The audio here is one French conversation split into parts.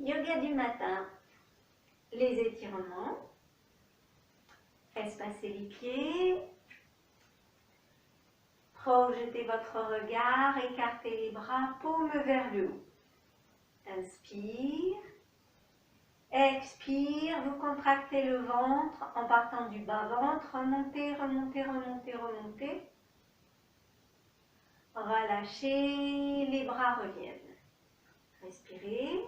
Yoga du matin, les étirements, espacez les pieds, projetez votre regard, écartez les bras, paume vers le haut. Inspire, expire, vous contractez le ventre en partant du bas-ventre, remontez, remontez, remontez, remontez. Relâchez, les bras reviennent. Respirez.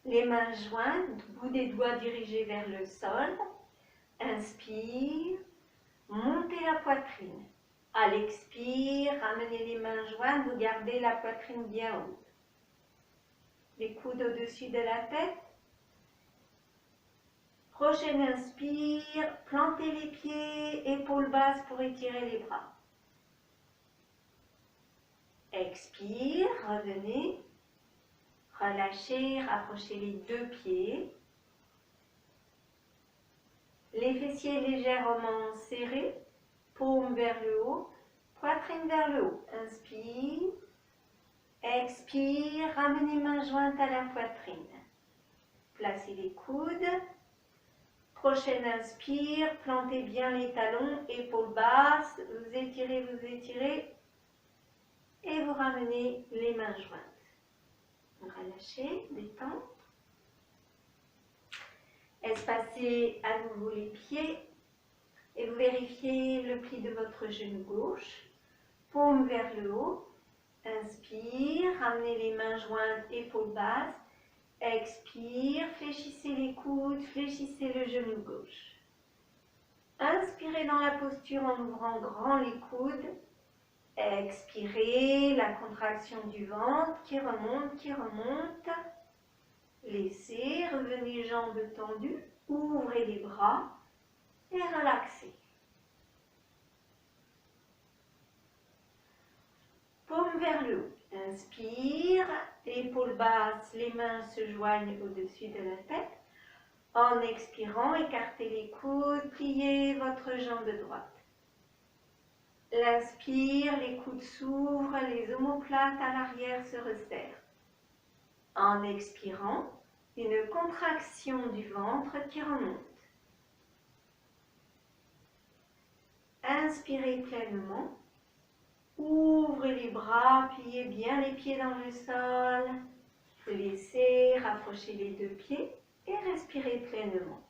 Les mains jointes, bout des doigts dirigés vers le sol. Inspire, montez la poitrine. À l'expire, ramenez les mains jointes, vous gardez la poitrine bien haute. Les coudes au-dessus de la tête. Prochaine inspire, plantez les pieds, épaules basses pour étirer les bras. Expire, revenez. Relâchez, rapprochez les deux pieds. Les fessiers légèrement serrés, paume vers le haut, poitrine vers le haut. Inspire, expire, ramenez mains jointes à la poitrine. Placez les coudes. Prochaine inspire, plantez bien les talons, épaules basses, vous étirez et vous ramenez les mains jointes. Relâchez, détente. Espacez à nouveau les pieds et vous vérifiez le pli de votre genou gauche. Paume vers le haut. Inspire, ramenez les mains jointes, épaules basses. Expire, fléchissez les coudes, fléchissez le genou gauche. Inspirez dans la posture en ouvrant grand les coudes. Expirez, la contraction du ventre qui remonte, qui remonte. Laissez, revenez jambes tendues, ouvrez les bras et relaxez. Paume vers le haut. Inspire, épaules basses, les mains se joignent au-dessus de la tête. En expirant, écartez les coudes, pliez votre jambe droite. L'inspire, les coudes s'ouvrent, les omoplates à l'arrière se resserrent. En expirant, une contraction du ventre qui remonte. Inspirez pleinement. Ouvrez les bras, pliez bien les pieds dans le sol. Laissez rapprocher les deux pieds et respirez pleinement.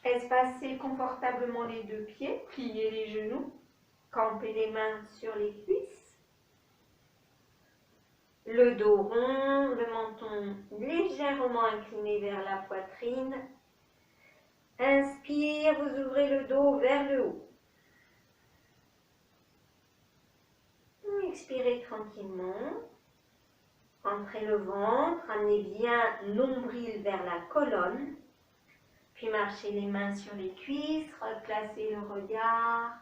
Espacez confortablement les deux pieds, pliez les genoux, campez les mains sur les cuisses. Le dos rond, le menton légèrement incliné vers la poitrine. Inspire, vous ouvrez le dos vers le haut. Expirez tranquillement. Entrez le ventre, amenez bien nombril vers la colonne. Puis marchez les mains sur les cuisses, replacez le regard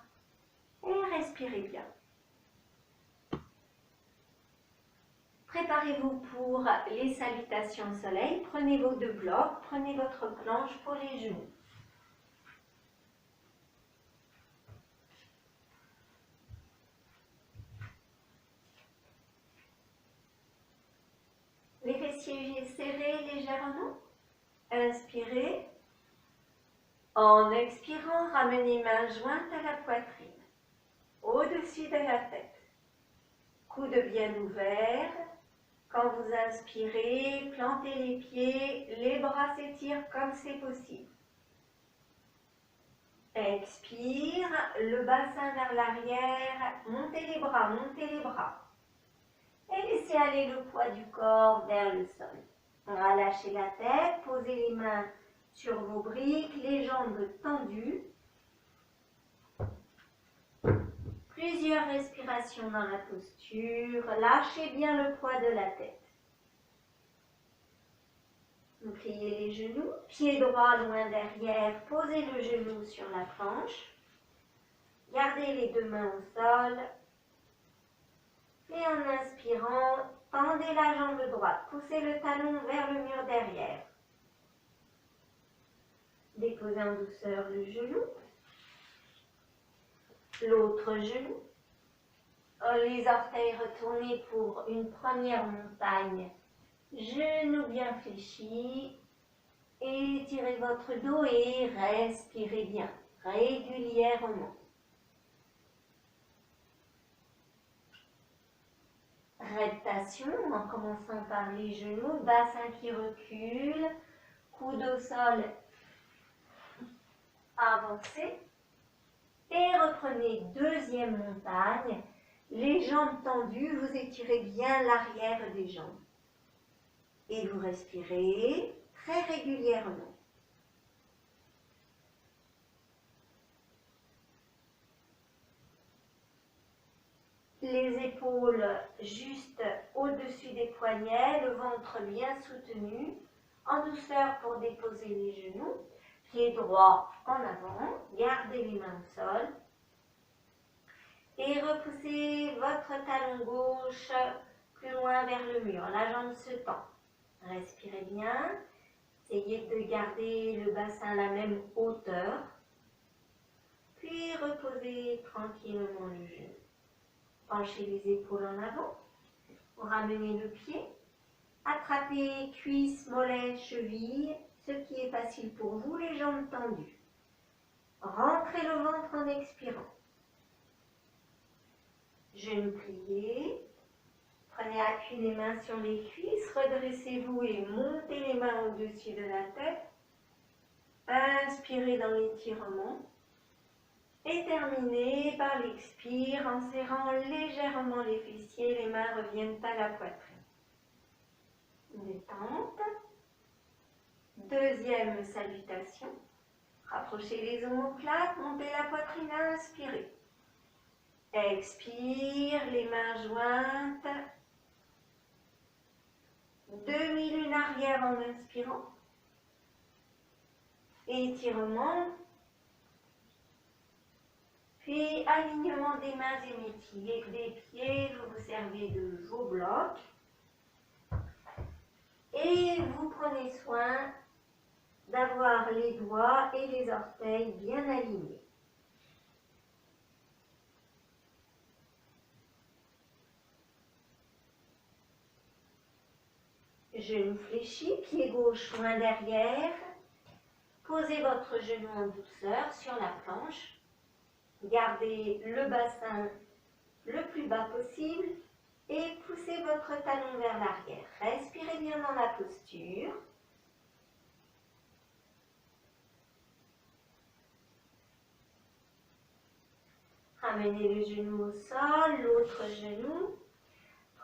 et respirez bien. Préparez-vous pour les salutations soleil. Prenez vos deux blocs, prenez votre planche pour les genoux. Les fessiers serrés légèrement. Inspirez. En expirant, ramenez mains jointes à la poitrine, au-dessus de la tête. Coudes bien ouverts. Quand vous inspirez, plantez les pieds, les bras s'étirent comme c'est possible. Expire, le bassin vers l'arrière, montez les bras, montez les bras. Et laissez aller le poids du corps vers le sol. Relâchez la tête, posez les mains sur vos briques, les jambes tendues. Plusieurs respirations dans la posture. Lâchez bien le poids de la tête. Vous pliez les genoux, pied droit loin derrière, posez le genou sur la planche. Gardez les deux mains au sol. Et en inspirant, tendez la jambe droite, poussez le talon vers le mur derrière. Déposez en douceur le genou, l'autre genou. Les orteils retournés pour une première montagne. Genoux bien fléchis. Étirez votre dos et respirez bien, régulièrement. Reptation, en commençant par les genoux, bassin qui recule, coude au sol, avancez. Et reprenez deuxième montagne, les jambes tendues, vous étirez bien l'arrière des jambes. Et vous respirez très régulièrement. Les épaules juste au-dessus des poignets, le ventre bien soutenu, en douceur pour déposer les genoux, pieds droits en avant, gardez les mains au sol et repoussez votre talon gauche plus loin vers le mur, la jambe se tend. Respirez bien, essayez de garder le bassin à la même hauteur, puis reposez tranquillement le genou. Penchez les épaules en avant, ramenez le pied, attrapez cuisses, mollets, chevilles, ce qui est facile pour vous, les jambes tendues. Rentrez le ventre en expirant. Genoux pliés, prenez appui des mains sur les cuisses, redressez-vous et montez les mains au-dessus de la tête. Inspirez dans l'étirement. Et terminez par l'expire en serrant légèrement les fessiers, les mains reviennent à la poitrine. Détente. Deuxième salutation. Rapprochez les omoplates, montez la poitrine, inspirez. Expire, les mains jointes. Demi-lune arrière en inspirant. Étirement. Puis alignement des mains et des pieds, vous vous servez de vos blocs. Et vous prenez soin d'avoir les doigts et les orteils bien alignés. Genou fléchi, pied gauche loin derrière. Posez votre genou en douceur sur la planche. Gardez le bassin le plus bas possible et poussez votre talon vers l'arrière. Respirez bien dans la posture. Ramenez le genou au sol, l'autre genou.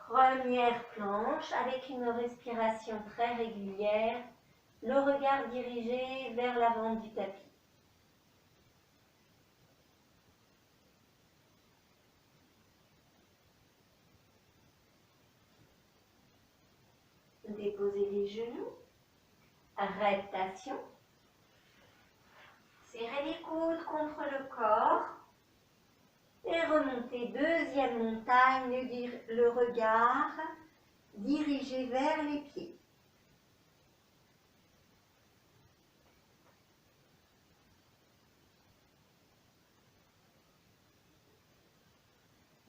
Première planche avec une respiration très régulière, le regard dirigé vers l'avant du tapis. Déposez les genoux, reptation. Serrez les coudes contre le corps et remontez deuxième montagne, le regard dirigé vers les pieds.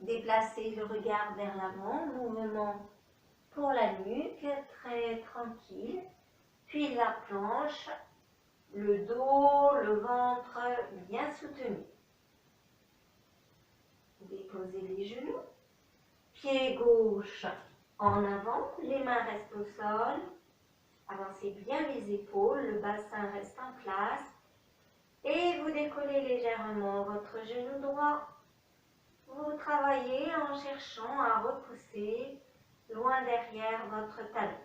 Déplacez le regard vers l'avant, mouvement pour la nuque, très tranquille, puis la planche, le dos, le ventre bien soutenu. Déposez les genoux, pied gauche en avant, les mains restent au sol, avancez bien les épaules, le bassin reste en place et vous décollez légèrement votre genou droit. Vous travaillez en cherchant à repousser loin derrière votre talon.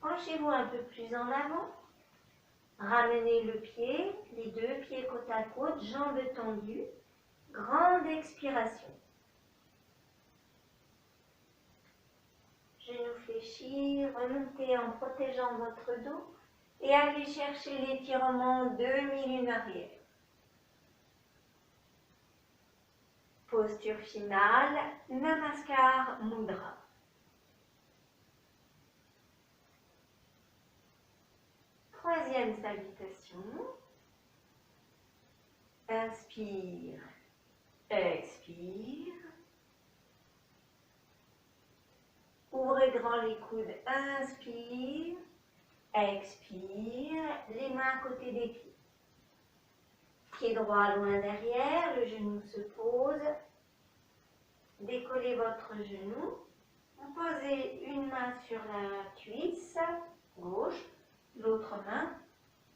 Penchez-vous un peu plus en avant. Ramenez le pied, les deux pieds côte à côte, jambes tendues. Grande expiration. Genoux fléchis, remontez en protégeant votre dos et allez chercher l'étirement demi-lune arrière. Posture finale, Namaskar Mudra. Troisième salutation. Inspire, expire. Ouvrez grand les coudes, inspire, expire. Les mains à côté des pieds. Pied droit loin derrière, le genou se pose. Décollez votre genou. Posez une main sur la cuisse gauche, l'autre main.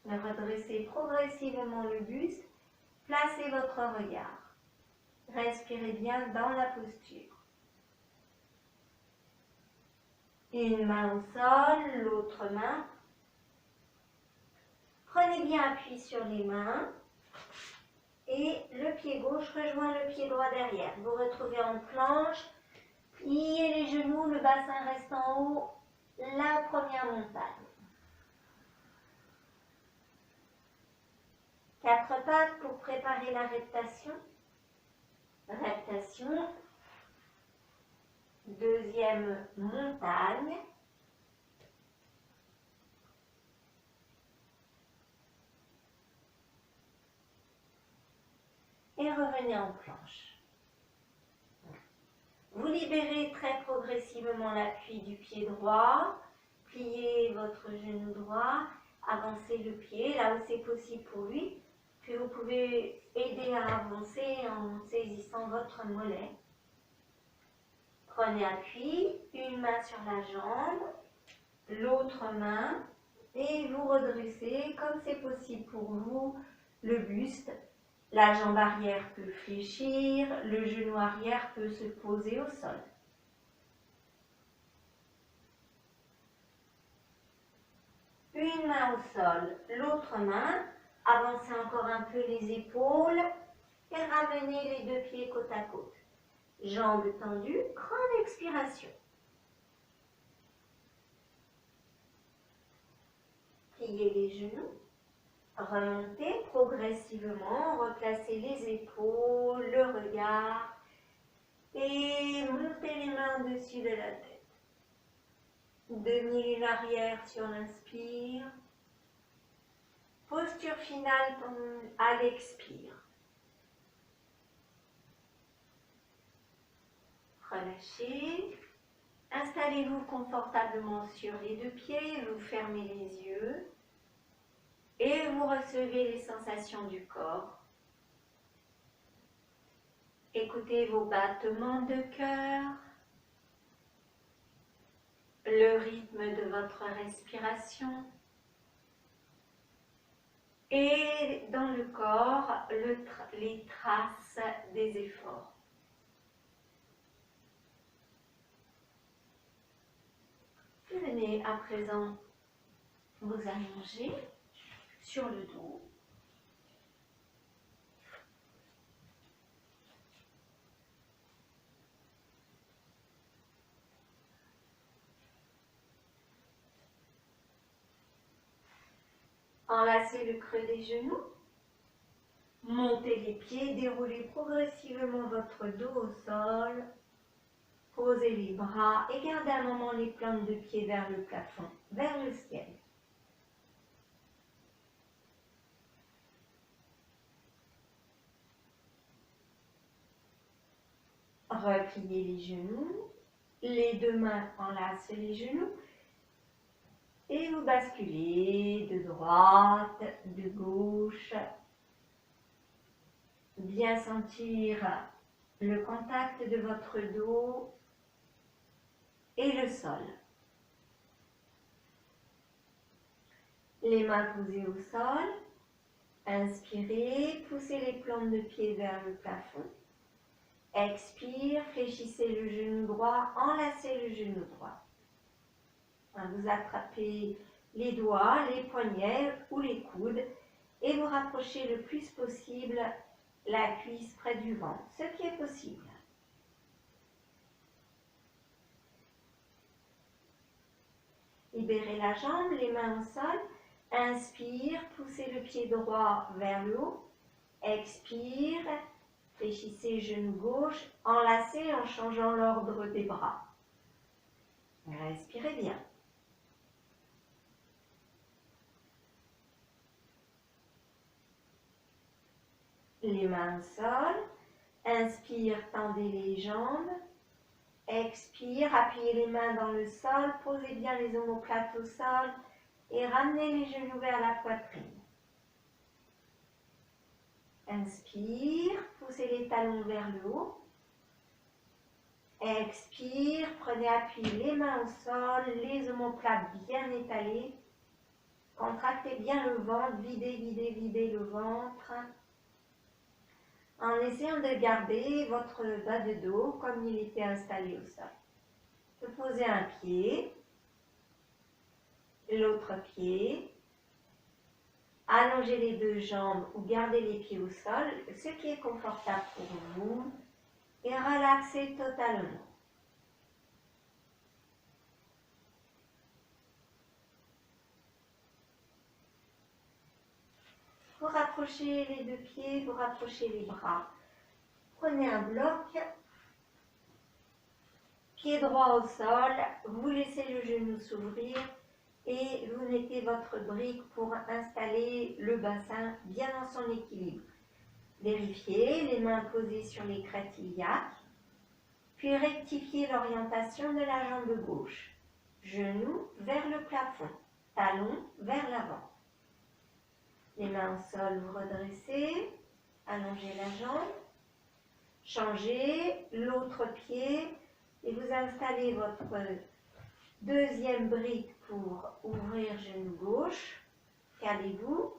Redressez progressivement le buste. Placez votre regard. Respirez bien dans la posture. Une main au sol, l'autre main. Prenez bien appui sur les mains. Et le pied gauche rejoint le pied droit derrière. Vous retrouvez en planche. Pliez les genoux, le bassin reste en haut. La première montagne. 4 pattes pour préparer la reptation. Reptation. Deuxième montagne. Et revenez en planche. Vous libérez très progressivement l'appui du pied droit. Pliez votre genou droit. Avancez le pied là où c'est possible pour lui. Puis vous pouvez aider à avancer en saisissant votre mollet. Prenez appui, une main sur la jambe, l'autre main, et vous redressez comme c'est possible pour vous le buste. La jambe arrière peut fléchir, le genou arrière peut se poser au sol. Une main au sol, l'autre main. Avancez encore un peu les épaules et ramenez les deux pieds côte à côte. Jambes tendues, grande expiration. Pliez les genoux, remontez progressivement, replacez les épaules, le regard et montez les mains au-dessus de la tête. Demi-lune arrière sur l'inspire. Posture finale à l'expire. Relâchez. Installez-vous confortablement sur les deux pieds, vous fermez les yeux et vous recevez les sensations du corps. Écoutez vos battements de cœur, le rythme de votre respiration et dans le corps, les traces des efforts. Venez à présent vous allonger sur le dos. Enlacez le creux des genoux. Montez les pieds, déroulez progressivement votre dos au sol. Posez les bras et gardez un moment les plantes de pied vers le plafond, vers le ciel. Repliez les genoux, les deux mains enlacent les genoux et vous basculez de droite, de gauche. Bien sentir le contact de votre dos et le sol. Les mains posées au sol. Inspirez, poussez les plantes de pied vers le plafond. Expire, fléchissez le genou droit, enlacez le genou droit. Vous attrapez les doigts, les poignets ou les coudes et vous rapprochez le plus possible la cuisse près du ventre, ce qui est possible. Libérez la jambe, les mains au sol. Inspire, poussez le pied droit vers le haut. Expire, fléchissez genou gauche, enlacez en changeant l'ordre des bras. Respirez bien. les mains au sol. Inspire, tendez les jambes. Expire, appuyez les mains dans le sol, posez bien les omoplates au sol et ramenez les genoux vers la poitrine. Inspire, poussez les talons vers le haut. Expire, prenez appui les mains au sol, les omoplates bien étalées. Contractez bien le ventre, videz, videz, videz le ventre. En essayant de garder votre bas de dos comme il était installé au sol. Vous posez un pied, l'autre pied. Allongez les deux jambes ou gardez les pieds au sol, ce qui est confortable pour vous. Et relaxez totalement. Vous rapprochez les deux pieds, vous rapprochez les bras. Prenez un bloc, pied droit au sol, vous laissez le genou s'ouvrir et vous mettez votre brique pour installer le bassin bien dans son équilibre. Vérifiez les mains posées sur les crêtes iliaques, puis rectifiez l'orientation de la jambe gauche. Genou vers le plafond, talon vers l'avant. Les mains au sol, vous redressez, allongez la jambe, changez l'autre pied et vous installez votre deuxième brique pour ouvrir genou gauche. Calez-vous.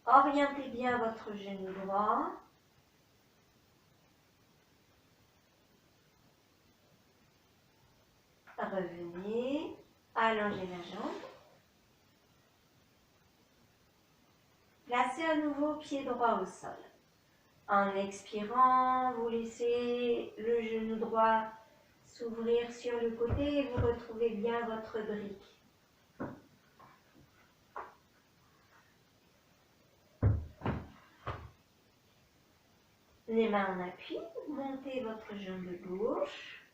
Orientez bien votre genou droit. Revenez, allongez la jambe. Placez à nouveau pied droit au sol. En expirant, vous laissez le genou droit s'ouvrir sur le côté et vous retrouvez bien votre brique. Les mains en appui, montez votre jambe gauche.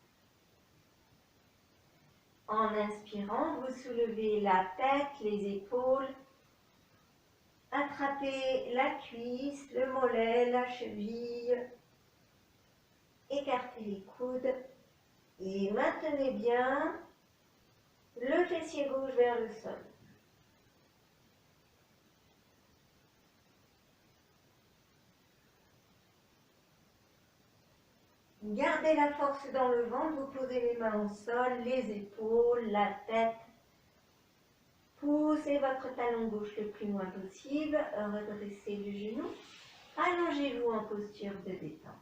En inspirant, vous soulevez la tête, les épaules. Attrapez la cuisse, le mollet, la cheville. Écartez les coudes et maintenez bien le fessier gauche vers le sol. Gardez la force dans le ventre, vous posez les mains au sol, les épaules, la tête. Poussez votre talon gauche le plus loin possible, redressez le genou, allongez-vous en posture de détente.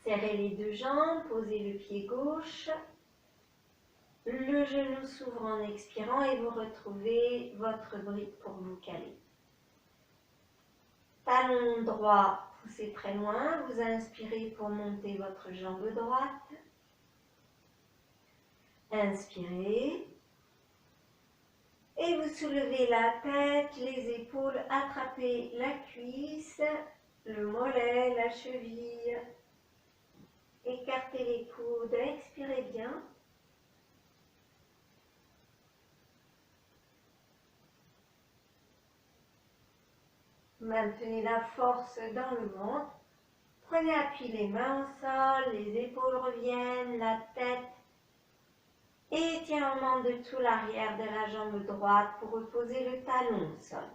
Serrez les deux jambes, posez le pied gauche, le genou s'ouvre en expirant et vous retrouvez votre brique pour vous caler. Talon droit, poussez très loin, vous inspirez pour monter votre jambe droite. Inspirez. Et vous soulevez la tête, les épaules, attrapez la cuisse, le mollet, la cheville. Écartez les coudes, expirez bien. Maintenez la force dans le ventre. Prenez appui les mains au sol, les épaules reviennent, la tête. Étirement de tout l'arrière de la jambe droite pour reposer le talon au sol.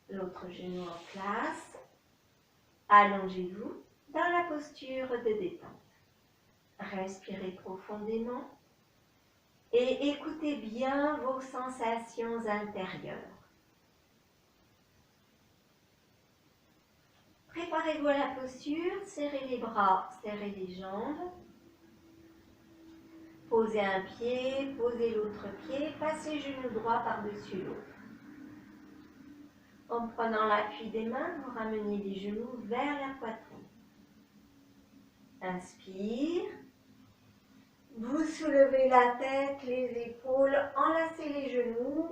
L'autre genou en place. Allongez-vous dans la posture de détente. Respirez profondément et écoutez bien vos sensations intérieures. Préparez-vous à la posture, serrez les bras, serrez les jambes. Posez un pied, posez l'autre pied, passez genou droit par-dessus l'autre. En prenant l'appui des mains, vous ramenez les genoux vers la poitrine. Inspire. Vous soulevez la tête, les épaules, enlacez les genoux,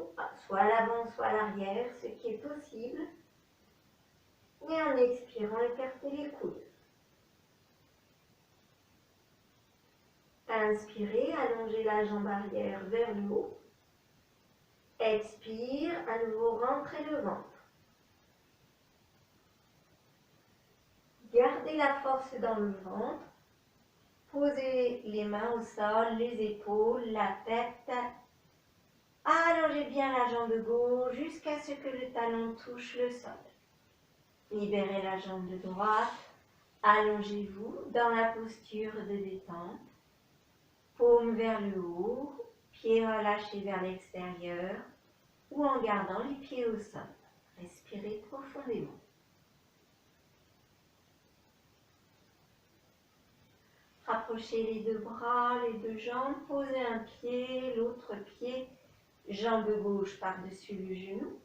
soit à l'avant, soit à l'arrière, ce qui est possible. Et en expirant, écartez les coudes. Inspirez, allongez la jambe arrière vers le haut. Expire, à nouveau rentrez le ventre. Gardez la force dans le ventre. Posez les mains au sol, les épaules, la tête. Allongez bien la jambe gauche jusqu'à ce que le talon touche le sol. Libérez la jambe droite. Allongez-vous dans la posture de détente. Paume vers le haut, pieds relâchés vers l'extérieur ou en gardant les pieds au sol. Respirez profondément. Rapprochez les deux bras, les deux jambes, posez un pied, l'autre pied, jambe gauche par-dessus le genou.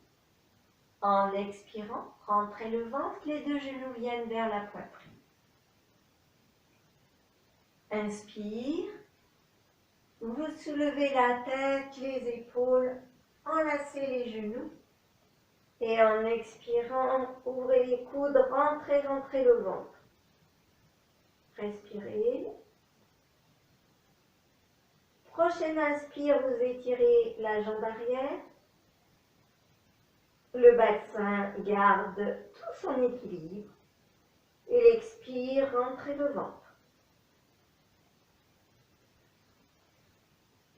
En expirant, rentrez le ventre, les deux genoux viennent vers la poitrine. Inspire, vous soulevez la tête, les épaules, enlacez les genoux. Et en expirant, ouvrez les coudes, rentrez le ventre. Respirez. Prochaine inspire, vous étirez la jambe arrière. Le bassin garde tout son équilibre. Et l'expire, rentrez le ventre.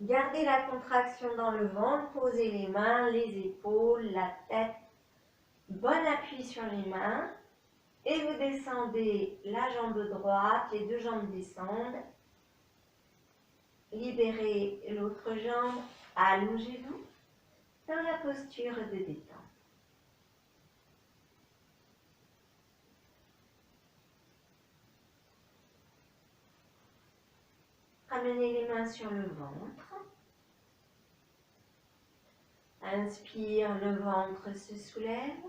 Gardez la contraction dans le ventre, posez les mains, les épaules, la tête. Bon appui sur les mains. Et vous descendez la jambe droite, les deux jambes descendent. Libérez l'autre jambe, allongez-vous dans la posture de détente. Ramenez les mains sur le ventre. Inspire, le ventre se soulève.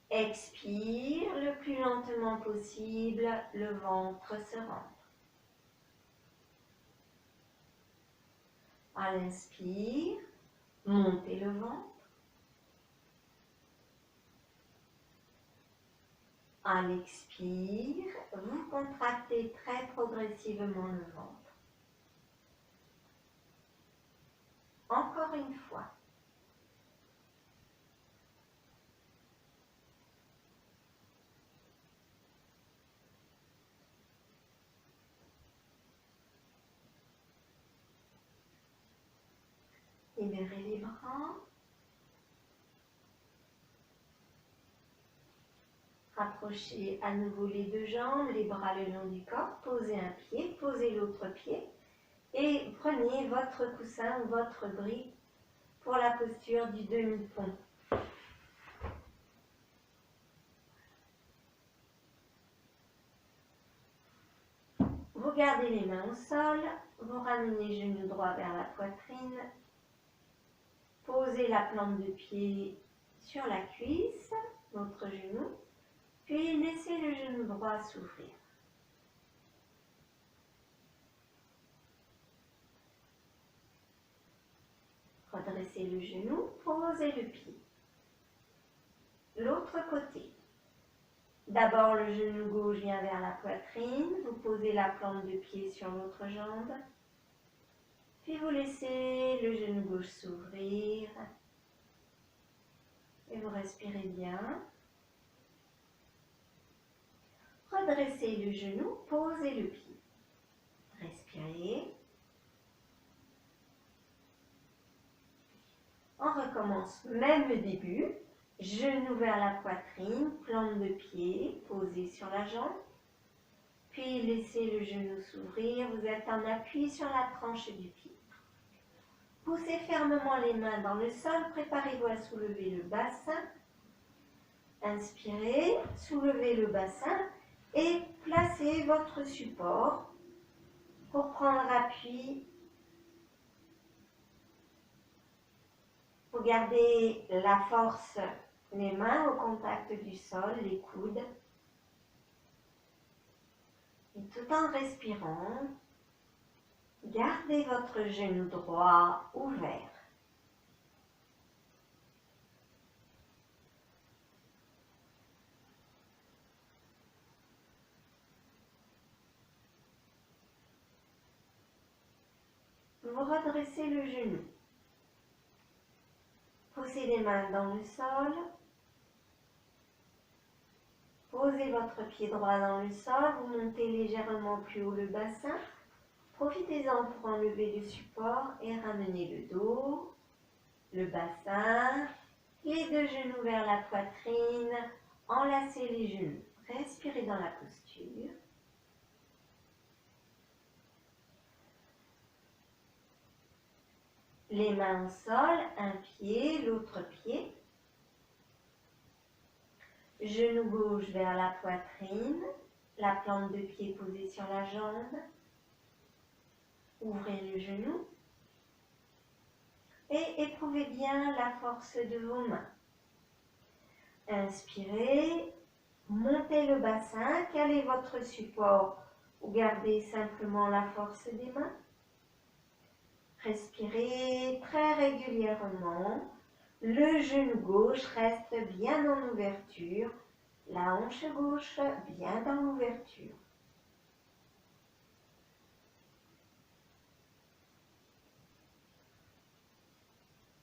Expire, le plus lentement possible, le ventre se rentre. À l'inspire, montez le ventre. À l'expire, vous contractez très progressivement le ventre. Encore une fois. Libérez les bras. Rapprochez à nouveau les deux jambes, les bras le long du corps. Posez un pied, posez l'autre pied. Et prenez votre coussin ou votre brique pour la posture du demi-pont. Vous gardez les mains au sol, vous ramenez genou droit vers la poitrine, posez la plante de pied sur la cuisse, votre genou, puis laissez le genou droit s'ouvrir. Redressez le genou, posez le pied. L'autre côté. D'abord, le genou gauche vient vers la poitrine, vous posez la plante de pied sur l'autre jambe, puis vous laissez le genou gauche s'ouvrir et vous respirez bien. Redressez le genou, posez le pied. Respirez. On recommence, même début. Genou vers la poitrine, plante de pied posée sur la jambe. Puis laissez le genou s'ouvrir, vous êtes en appui sur la tranche du pied. Poussez fermement les mains dans le sol, préparez-vous à soulever le bassin. Inspirez, soulevez le bassin et placez votre support pour prendre appui. Vous gardez la force, les mains au contact du sol, les coudes. Et tout en respirant, gardez votre genou droit ouvert. Vous vous redressez le genou. Posez les mains dans le sol. Posez votre pied droit dans le sol. Vous montez légèrement plus haut le bassin. Profitez-en pour enlever le support et ramenez le dos, le bassin, les deux genoux vers la poitrine. Enlacez les genoux. Respirez dans la posture. Les mains au sol, un pied, l'autre pied. Genou gauche vers la poitrine, la plante de pied posée sur la jambe. Ouvrez le genou et éprouvez bien la force de vos mains. Inspirez, montez le bassin, calez votre support ou gardez simplement la force des mains. Respirez très régulièrement. Le genou gauche reste bien en ouverture, la hanche gauche bien dans l'ouverture.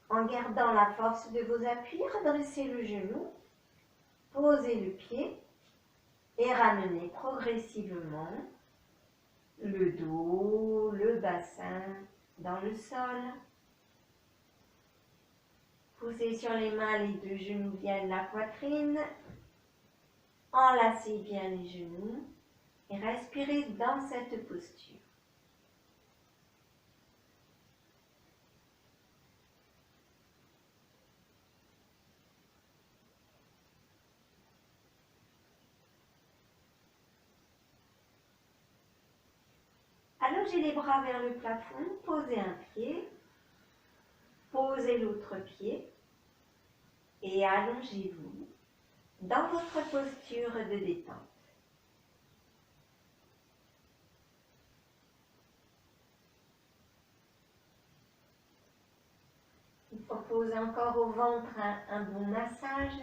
En gardant la force de vos appuis, redressez le genou, posez le pied et ramenez progressivement le dos, le bassin dans le sol. Poussez sur les mains, les deux genoux viennent la poitrine. Enlacez bien les genoux et respirez dans cette posture. Allongez les bras vers le plafond, posez un pied, posez l'autre pied et allongez-vous dans votre posture de détente. Je vous propose encore au ventre un bon massage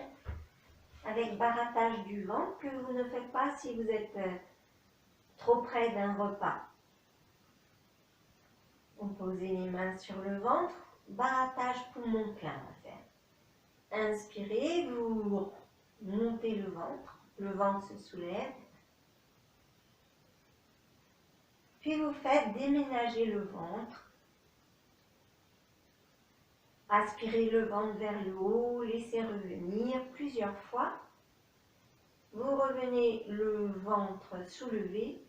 avec barattage du ventre que vous ne faites pas si vous êtes trop près d'un repas. Vous posez les mains sur le ventre, barattage poumon plein à faire. Inspirez, vous montez le ventre se soulève. Puis vous faites déménager le ventre. Aspirez le ventre vers le haut, laissez revenir plusieurs fois. Vous revenez le ventre soulevé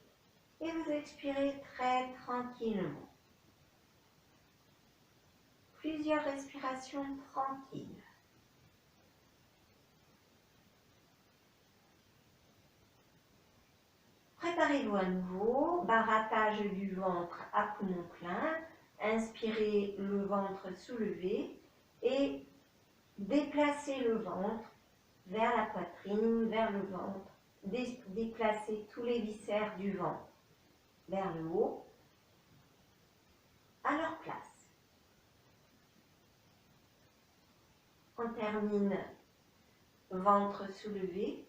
et vous expirez très tranquillement. Plusieurs respirations tranquilles. Préparez-vous à nouveau, barattage du ventre à poumon plein. Inspirez le ventre soulevé et déplacez le ventre vers la poitrine, vers le ventre. Déplacez tous les viscères du ventre vers le haut, à leur place. On termine ventre soulevé.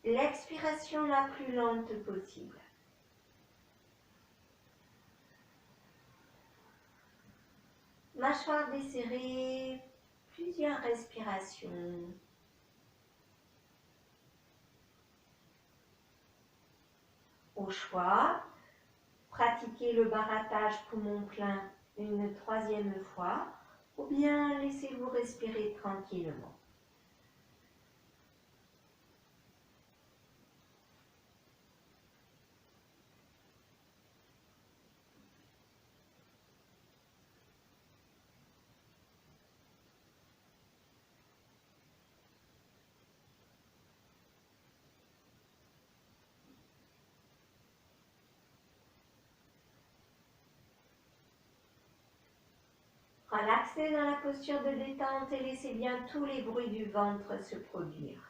L'expiration la plus lente possible. Mâchoire desserrée, plusieurs respirations. Au choix, pratiquez le barattage poumon plein une troisième fois ou bien laissez-vous respirer tranquillement. Relaxez dans la posture de détente et laissez bien tous les bruits du ventre se produire.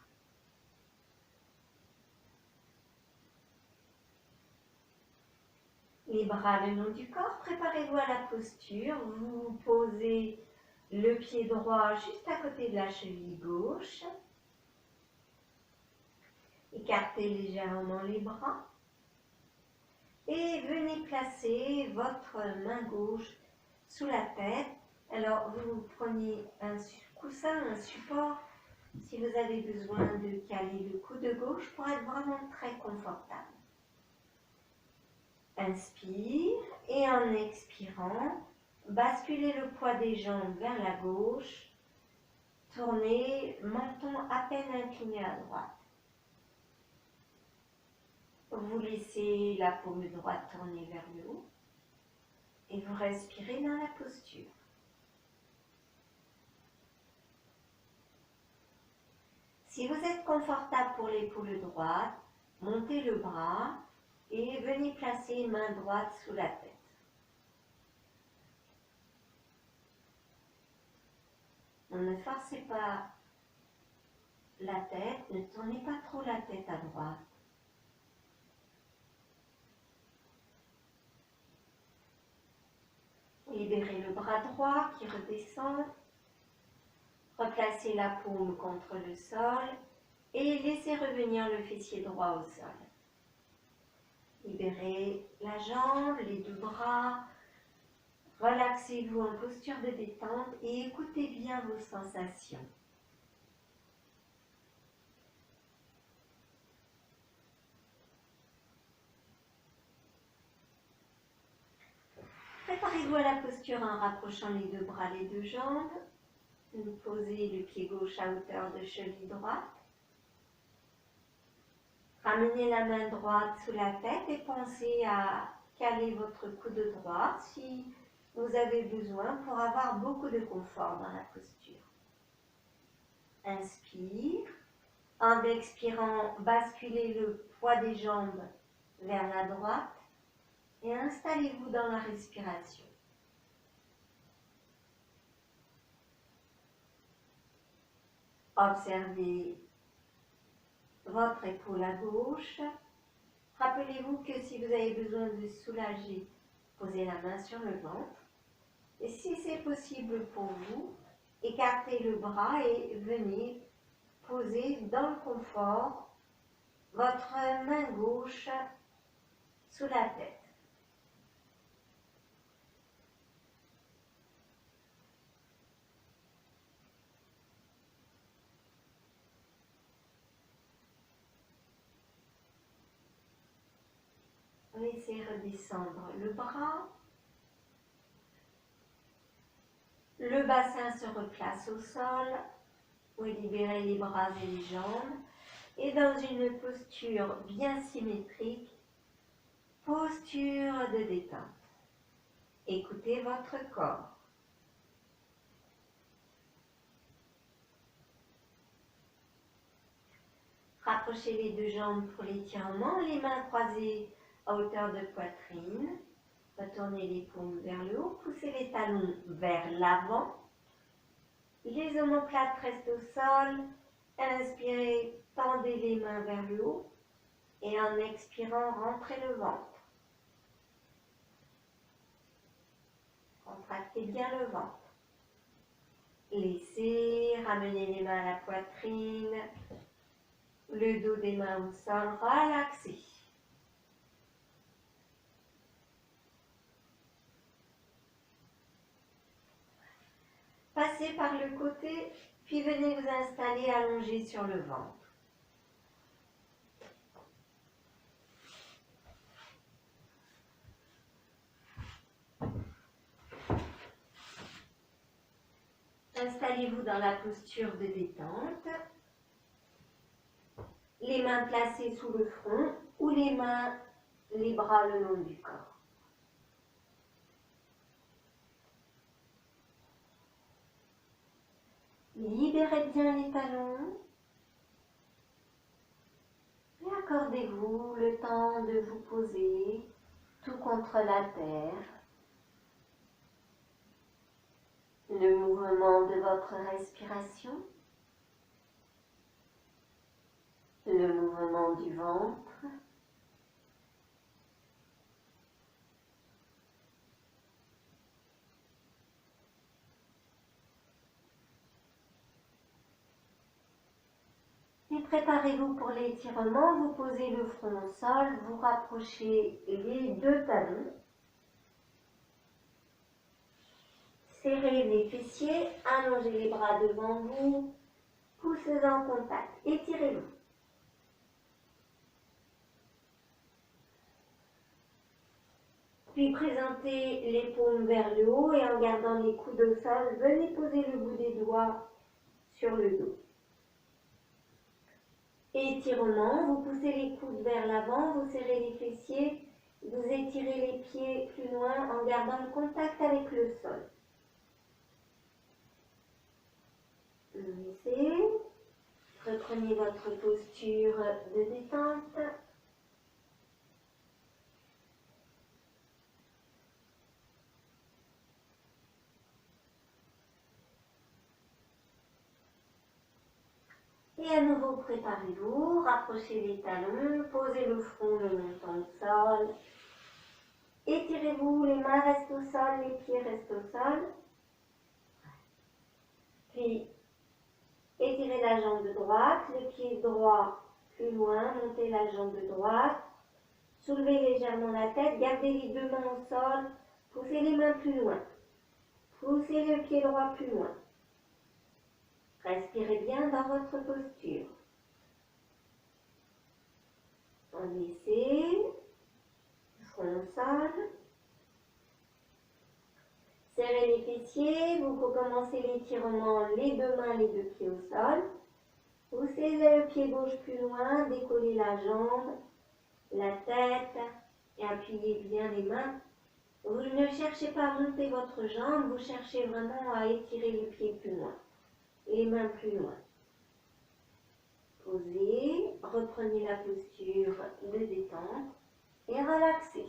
Les bras le long du corps, préparez-vous à la posture. Vous posez le pied droit juste à côté de la cheville gauche. Écartez légèrement les bras. Et venez placer votre main gauche sous la tête. Alors, vous prenez un coussin, un support, si vous avez besoin de caler le coude gauche pour être vraiment très confortable. Inspire et en expirant, basculez le poids des jambes vers la gauche. Tournez, menton à peine incliné à droite. Vous laissez la paume droite tourner vers le haut et vous respirez dans la posture. Si vous êtes confortable pour l'épaule droite, montez le bras et venez placer main droite sous la tête. Ne forcez pas la tête, ne tournez pas trop la tête à droite. Libérez le bras droit qui redescend. Replacez la paume contre le sol et laissez revenir le fessier droit au sol. Libérez la jambe, les deux bras. Relaxez-vous en posture de détente et écoutez bien vos sensations. Préparez-vous à la posture en rapprochant les deux bras, les deux jambes. Vous posez le pied gauche à hauteur de cheville droite. Ramenez la main droite sous la tête et pensez à caler votre coude droit si vous avez besoin pour avoir beaucoup de confort dans la posture. Inspire. En expirant, basculez le poids des jambes vers la droite et installez-vous dans la respiration. Observez votre épaule à gauche. Rappelez-vous que si vous avez besoin de soulager, posez la main sur le ventre. Et si c'est possible pour vous, écartez le bras et venez poser dans le confort votre main gauche sous la tête. Laissez redescendre le bras. Le bassin se replace au sol. Vous libérez les bras et les jambes. Et dans une posture bien symétrique, posture de détente. Écoutez votre corps. Rapprochez les deux jambes pour l'étirement, les mains croisées à hauteur de poitrine. Retournez les paumes vers le haut, poussez les talons vers l'avant. Les omoplates restent au sol. Inspirez, tendez les mains vers le haut. Et en expirant, rentrez le ventre. Contractez bien le ventre. Laissez, ramenez les mains à la poitrine. Le dos des mains au sol, relaxez. Passez par le côté, puis venez vous installer allongé sur le ventre. Installez-vous dans la posture de détente. Les mains placées sous le front ou les bras le long du corps. Libérez bien les talons et accordez-vous le temps de vous poser tout contre la terre. Le mouvement de votre respiration, le mouvement du ventre, et préparez-vous pour l'étirement. Vous posez le front au sol, vous rapprochez les deux talons. Serrez les fessiers, allongez les bras devant vous, pouces en contact, étirez-vous. Puis présentez les paumes vers le haut et en gardant les coudes au sol, venez poser le bout des doigts sur le dos. Étirement, vous poussez les coudes vers l'avant, vous serrez les fessiers, vous étirez les pieds plus loin en gardant le contact avec le sol. Laissez. Reprenez votre posture de détente. Et à nouveau, préparez-vous, rapprochez les talons, posez le front le montant au sol. Étirez-vous, les mains restent au sol, les pieds restent au sol. Puis, étirez la jambe droite, le pied droit plus loin, montez la jambe droite. Soulevez légèrement la tête, gardez les deux mains au sol, poussez les mains plus loin. Poussez le pied droit plus loin. Respirez bien dans votre posture. Laissez, front au sol. Serrez les fessiers, vous recommencez l'étirement, les deux mains, les deux pieds au sol. Poussez le pied gauche plus loin, décollez la jambe, la tête et appuyez bien les mains. Vous ne cherchez pas à monter votre jambe, vous cherchez vraiment à étirer les pieds plus loin, les mains plus loin. Posez, reprenez la posture de détente et relaxez.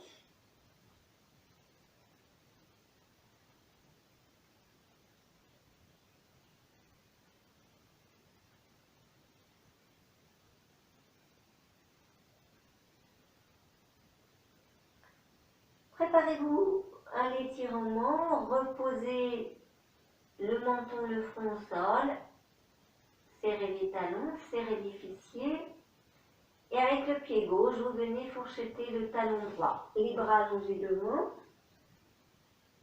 Préparez-vous à l'étirement, reposez le menton, le front au sol, serrez les talons, serrez les fessiers et avec le pied gauche, vous venez fourchetter le talon droit, les bras allongés devant.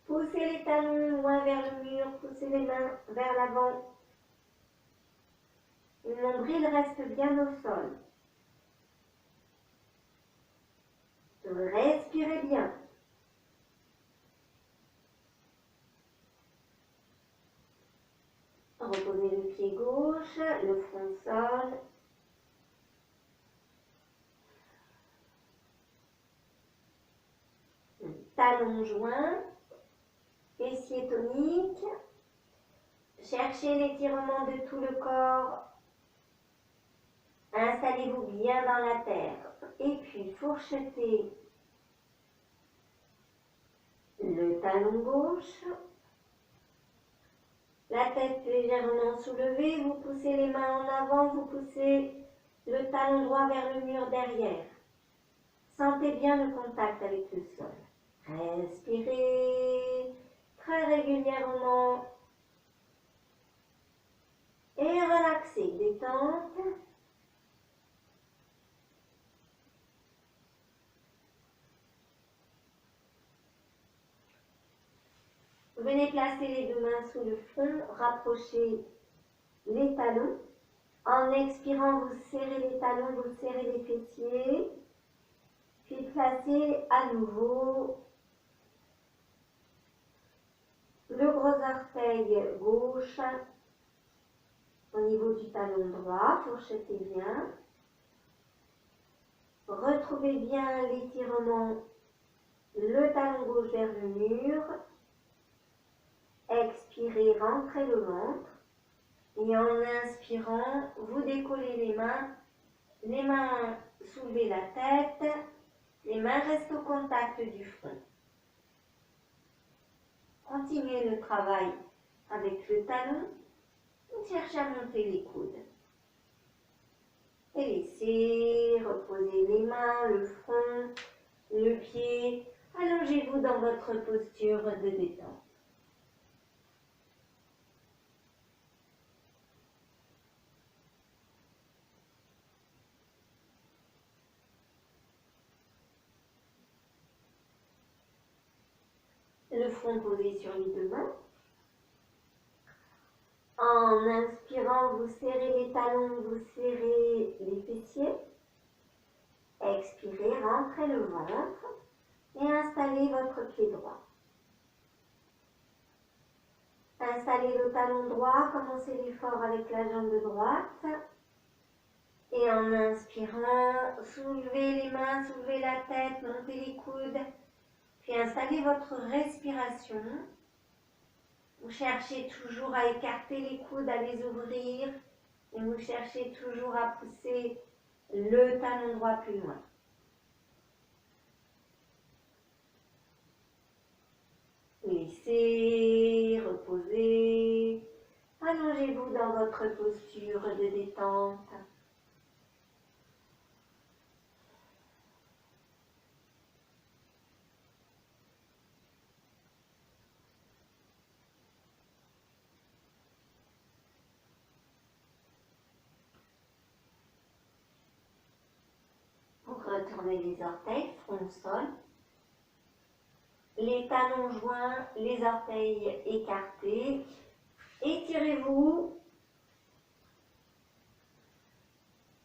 Poussez les talons loin vers le mur, poussez les mains vers l'avant. Le nombril reste bien au sol. Respirez bien. Reposez le pied gauche, le front au sol. Talons joints, fessiers toniques. Cherchez l'étirement de tout le corps. Installez-vous bien dans la terre. Et puis fourchetez le talon gauche. La tête légèrement soulevée, vous poussez les mains en avant, vous poussez le talon droit vers le mur derrière. Sentez bien le contact avec le sol. Respirez très régulièrement et relaxez, détente. Venez placer les deux mains sous le front, rapprochez les talons. En expirant, vous serrez les talons, vous serrez les fessiers. Puis placez à nouveau le gros orteil gauche au niveau du talon droit, fourchetez bien. Retrouvez bien l'étirement, le talon gauche vers le mur. Expirez, rentrez le ventre. Et en inspirant, vous décollez les mains soulevez la tête, les mains restent au contact du front. Continuez le travail avec le talon, cherchez à monter les coudes. Et laissez reposer les mains, le front, le pied. Allongez-vous dans votre posture de détente. Le front posé sur les deux mains. En inspirant, vous serrez les talons, vous serrez les fessiers. Expirez, rentrez le ventre et installez votre pied droit. Installez le talon droit, commencez l'effort avec la jambe droite. Et en inspirant, soulevez les mains, soulevez la tête, montez les coudes. Puis installez votre respiration. Vous cherchez toujours à écarter les coudes, à les ouvrir. Et vous cherchez toujours à pousser le talon droit plus loin. Laissez reposer. Allongez-vous dans votre posture de détente. Vous retournez les orteils, front sol. Les talons joints, les orteils écartés. Étirez-vous.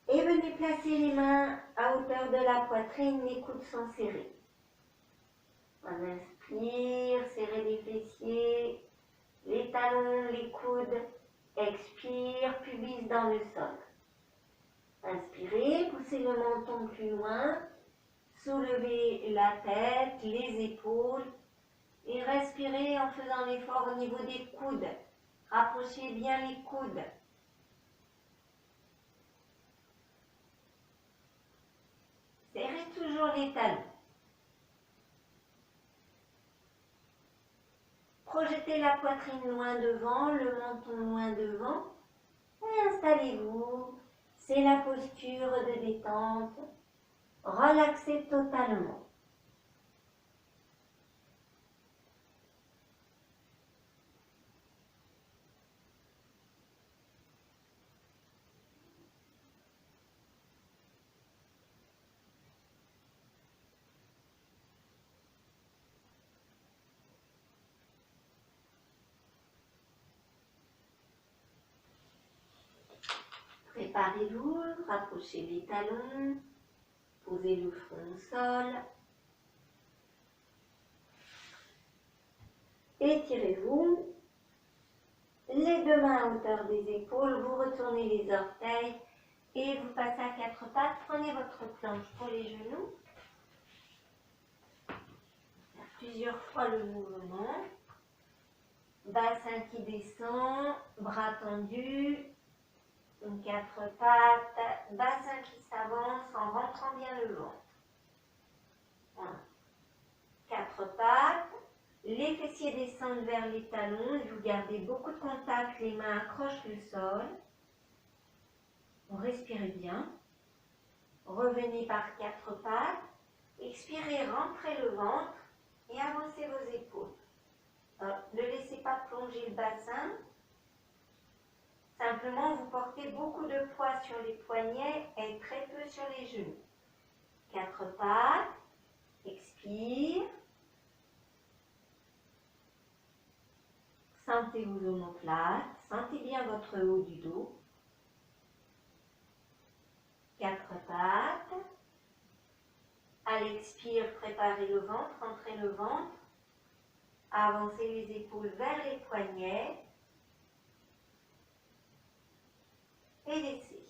Et venez placer les mains à hauteur de la poitrine, les coudes sont serrés. On inspire, serrez les fessiers, les talons, les coudes. Expire, pubis dans le sol. Inspirez, poussez le menton plus loin. Soulevez la tête, les épaules. Et respirez en faisant l'effort au niveau des coudes. Rapprochez bien les coudes. Serrez toujours les talons. Projetez la poitrine loin devant, le menton loin devant. Et installez-vous. C'est la posture de détente. Relaxez totalement. Préparez-vous, rapprochez les talons, posez le front au sol. Étirez-vous. Les deux mains à hauteur des épaules, vous retournez les orteils et vous passez à quatre pattes. Prenez votre planche pour les genoux. Plusieurs fois le mouvement. Bassin qui descend, bras tendus. Quatre pattes, bassin qui s'avance en rentrant bien le ventre. Voilà. Quatre pattes. Les fessiers descendent vers les talons et vous gardez beaucoup de contact, les mains accrochent le sol. Respirez bien. Revenez par quatre pattes. Expirez, rentrez le ventre et avancez vos épaules. Alors, ne laissez pas plonger le bassin. Simplement, vous portez beaucoup de poids sur les poignets et très peu sur les genoux. Quatre pattes. Expire. Sentez vos omoplates, sentez bien votre haut du dos. Quatre pattes. À l'expire, préparez le ventre, rentrez le ventre. Avancez les épaules vers les poignets. Et laissez.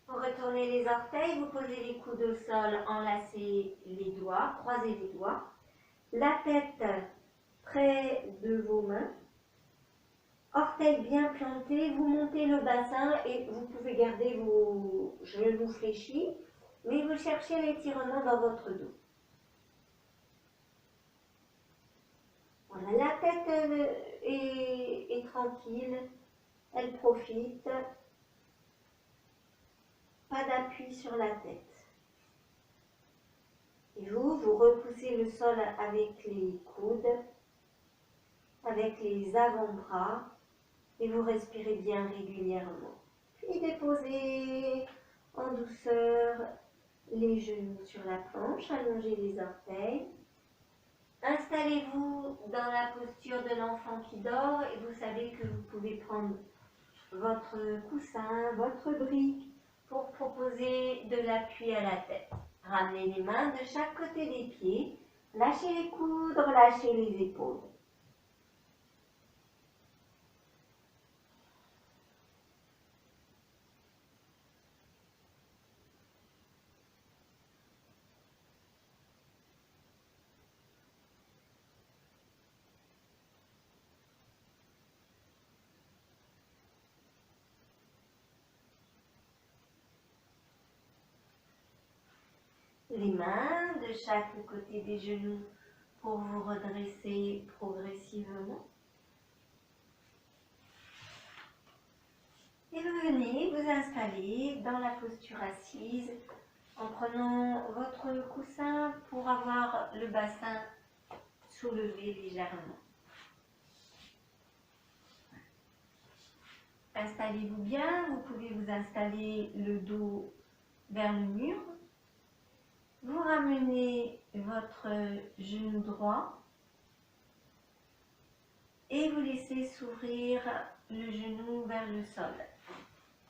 Vous retournez les orteils, vous posez les coudes au sol, enlacez les doigts, croisez les doigts. La tête près de vos mains, orteils bien plantés, vous montez le bassin et vous pouvez garder vos genoux fléchis, mais vous cherchez l'étirement dans votre dos. Voilà, la tête est tranquille, elle profite, pas d'appui sur la tête. Et vous repoussez le sol avec les coudes, avec les avant-bras, et vous respirez bien régulièrement. Puis déposez en douceur les genoux sur la planche, allongez les orteils. Installez-vous dans la posture de l'enfant qui dort et vous savez que vous pouvez prendre votre coussin, votre brique pour proposer de l'appui à la tête. Ramenez les mains de chaque côté des pieds, lâchez les coudes, relâchez les épaules. Les mains de chaque côté des genoux pour vous redresser progressivement. Et vous venez vous installer dans la posture assise en prenant votre coussin pour avoir le bassin soulevé légèrement. Installez-vous bien, vous pouvez vous installer le dos vers le mur. Vous ramenez votre genou droit et vous laissez s'ouvrir le genou vers le sol.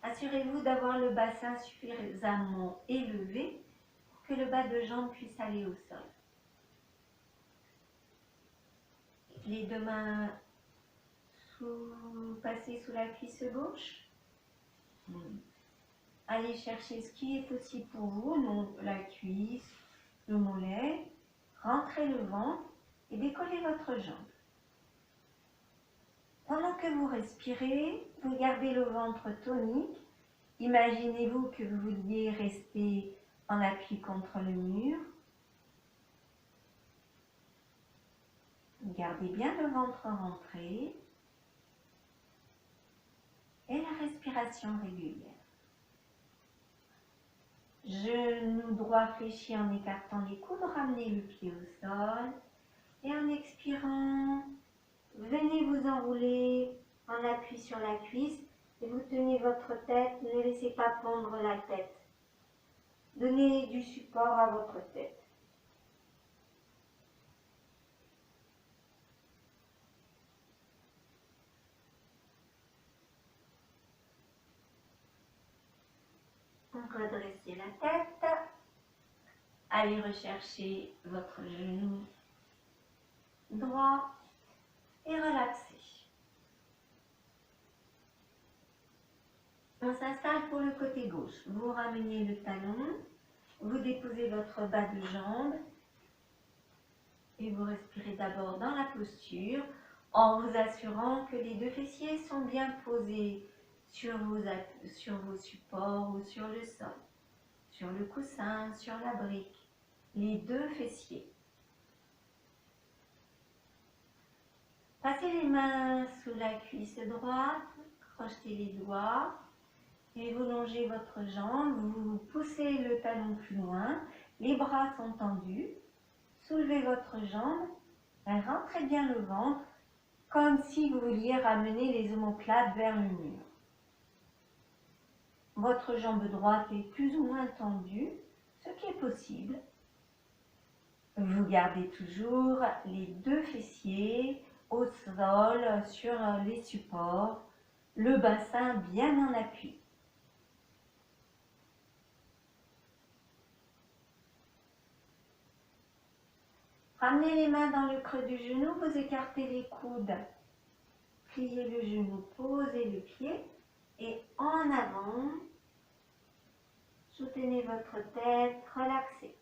Assurez-vous d'avoir le bassin suffisamment élevé pour que le bas de jambe puisse aller au sol. Les deux mains passez sous la cuisse gauche. Allez chercher ce qui est possible pour vous, donc la cuisse, le mollet. Rentrez le ventre et décollez votre jambe. Pendant que vous respirez, vous gardez le ventre tonique. Imaginez-vous que vous vouliez rester en appui contre le mur. Gardez bien le ventre rentré et la respiration régulière. Genou droit fléchi en écartant les coudes, ramenez le pied au sol et en expirant, venez vous enrouler en appui sur la cuisse et vous tenez votre tête, ne laissez pas pendre la tête. Donnez du support à votre tête. Donc redressez la tête, allez rechercher votre genou droit et relaxez. On s'installe pour le côté gauche. Vous ramenez le talon, vous déposez votre bas de jambe et vous respirez d'abord dans la posture en vous assurant que les deux fessiers sont bien posés sur vos supports ou sur le sol, sur le coussin, sur la brique, les deux fessiers. Passez les mains sous la cuisse droite, crochetez les doigts et vous longez votre jambe, vous poussez le talon plus loin, les bras sont tendus, soulevez votre jambe, rentrez bien le ventre comme si vous vouliez ramener les omoplates vers le mur. Votre jambe droite est plus ou moins tendue, ce qui est possible. Vous gardez toujours les deux fessiers au sol, sur les supports, le bassin bien en appui. Ramenez les mains dans le creux du genou, vous écartez les coudes, pliez le genou, posez le pied et en avant, soutenez votre tête, relaxez.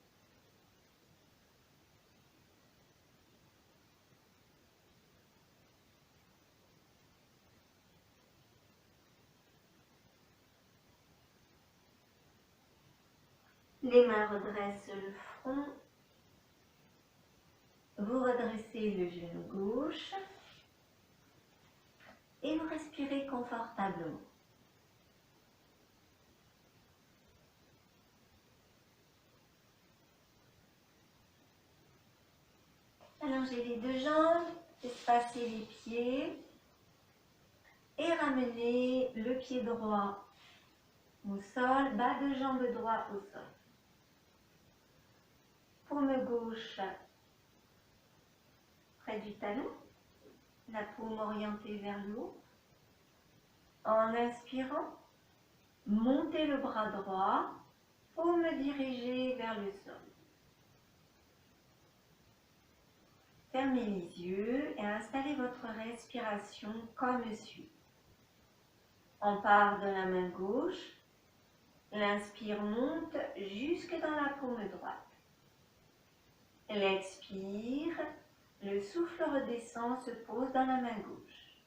Les mains redressent le front. Vous redressez le genou gauche et vous respirez confortablement. Allongez les deux jambes, espacez les pieds et ramenez le pied droit au sol, bas de jambe droit au sol. Paume gauche près du talon, la paume orientée vers le haut. En inspirant, montez le bras droit, paume dirigée vers le sol. Fermez les yeux et installez votre respiration comme suit. On part de la main gauche, l'inspire monte jusque dans la paume droite. L'expire, le souffle redescend, se pose dans la main gauche.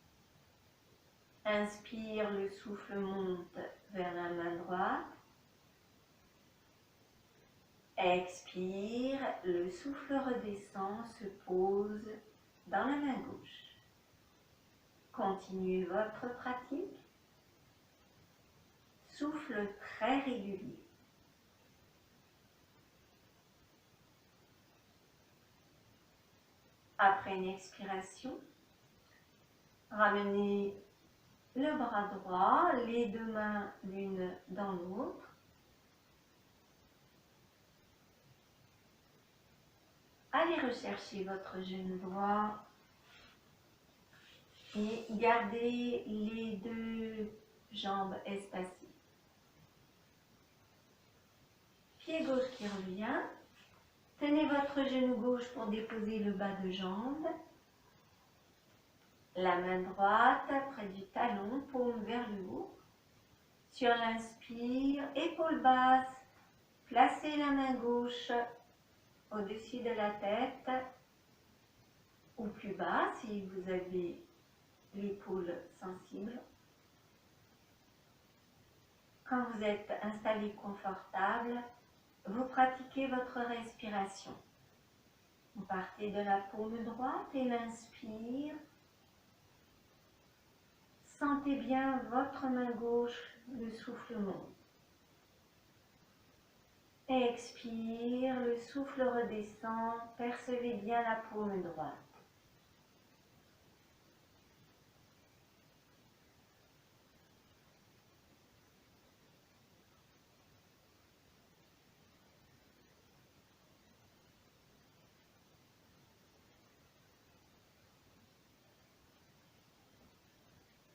Inspire, le souffle monte vers la main droite. Expire, le souffle redescend, se pose dans la main gauche. Continuez votre pratique. Souffle très régulier. Après une expiration, ramenez le bras droit, les deux mains l'une dans l'autre. Allez rechercher votre genou droit et gardez les deux jambes espacées. Pied gauche qui revient. Tenez votre genou gauche pour déposer le bas de jambe. La main droite près du talon, paume vers le haut. Sur l'inspire, épaule basse, placez la main gauche au-dessus de la tête ou plus bas si vous avez l'épaule sensible. Quand vous êtes installé confortable, vous pratiquez votre respiration. Vous partez de la paume droite et l'inspire. Sentez bien votre main gauche, le souffle monte. Expire, le souffle redescend, percevez bien la paume droite.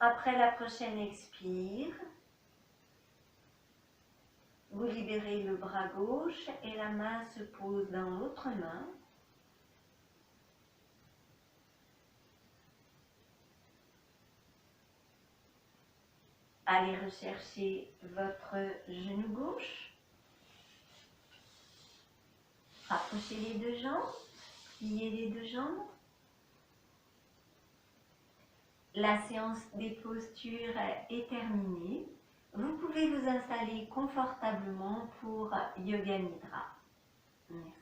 Après la prochaine expire, vous libérez le bras gauche et la main se pose dans l'autre main. Allez rechercher votre genou gauche. Rapprochez les deux jambes, pliez les deux jambes. La séance des postures est terminée. Vous pouvez vous installer confortablement pour Yoga Nidra. Merci.